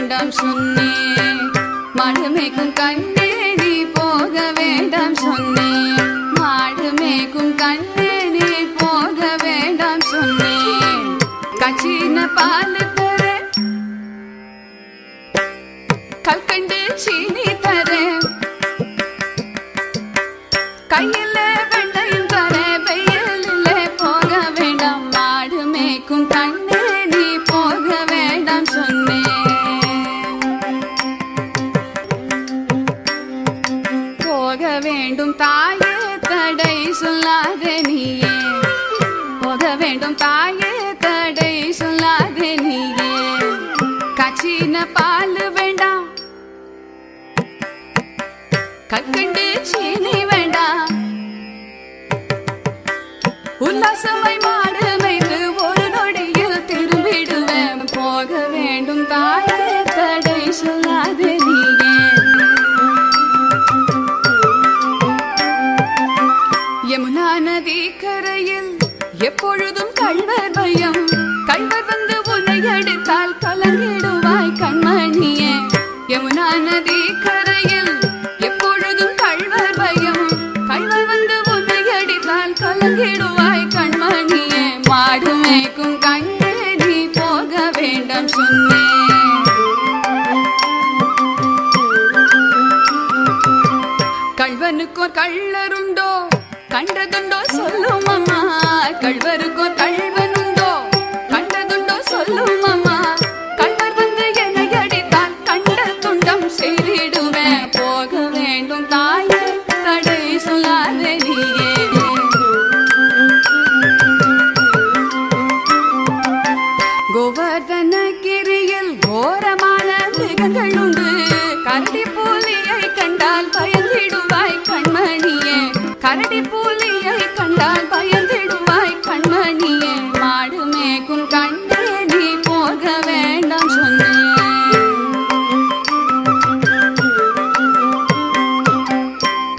வேண்டாம் சொன்னேன். மாடு மேய்க்கும் கண்ணே நீ போக வேண்டாம் சொன்னேன். மாடு மேய்க்கும் கண்ணே நீ போக வேண்டாம் சொன்னேன். கச்சின பால் தர கல்கண்டு சீனி தர கையில வெண்டையும் தர வெயிலில் போக வேண்டாம். மாடு மேய்க்கும் கண்ணே நீ போக வேண்டாம் சொன்னேன். போக வேண்டும் தாயே தடை சொல்லாத நீயே. போக வேண்டும் தாயே தடை சொல்லாத நீயே. கச்சின பால் வேண்டாம் கற்கண்டு சீனி வேண்டாம். உல்லாசமாய் மாடு மேய்த்து ஒரு நொடியில் திரும்பிடுவேன். போக வேண்டும் தாயே தடை சொல்லாத நீயே. யமுனா நதி கரையில் எப்பொழுதும் கள்வர் பயம். கள்வர் வந்து உன்னை அடித்தால் கலங்கிடுவாய் கண்மணியே. யமுனா நதி கரையில் எப்பொழுதும் கள்வர் பயம். கள்வர் வந்து உன்னை அடித்தால் கலங்கிடுவாய் கண்மணியே. மாடு மேய்க்கும் கண்ணே நீ போக வேண்டாம் சொன்னேன். கள்வனுக்கோர் கள்ளருண்டோ கண்டதுண்டோ சொல்லும் அம்மா. கள்வருக்கோர் கள்வனுண்டோ கண்டதுண்டோ சொல்லும் அம்மா. கள்வர் வந்து என்னை அடித்தால் கண்ட துண்டம் செய்திடுவேன். போக வேண்டும் தாயே தடை சொல்லாத நீயே. கோவர்தனகிரியில் கோரமான மிருகங்கள் உண்டு. கரடி புலியை கண்டால் பயந்திடுவாய் கண்மணியே. கரடி புலியை கண்டால் பயந்திடுவாய் கண்மணியே. மாடு மேய்க்கும் கண்ணே நீ போக வேண்டாம் சொன்னேன்.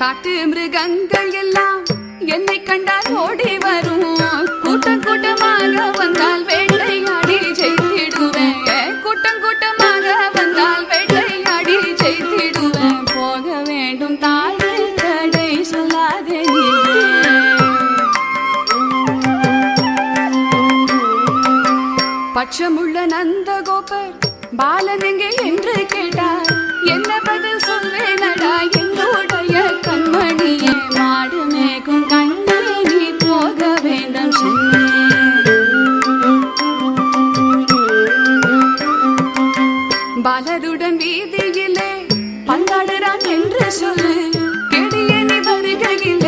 காட்டு மிருகங்கள் எல்லாம் என்னை கண்டால் ஓடி வரும். கூட்டம் கூட்டமாக வந்தால் வேட்டையாடி ஜெயித்திடுவேன். கூட்டம் கூட்டமாக வந்தால் வேட்டையாடி ஜெயித்திடுவேன். போக வேண்டும் தாயே தடை சொல்லாத நீயே. பச்சமுள்ள நந்தகோபர் பாலன் எங்கே என்று கேட்டார். என்ன பதில் சொல்வேனடா என்னுடைய கண்மணியே. மாடு மேய்க்கும் கண்ணே நீ போக வேண்டாம் சொன்னேன். பாலருடன் வீதியிலே பந்தாடுறான் என்று சொல்லு. கெடிய நீ வருகையில்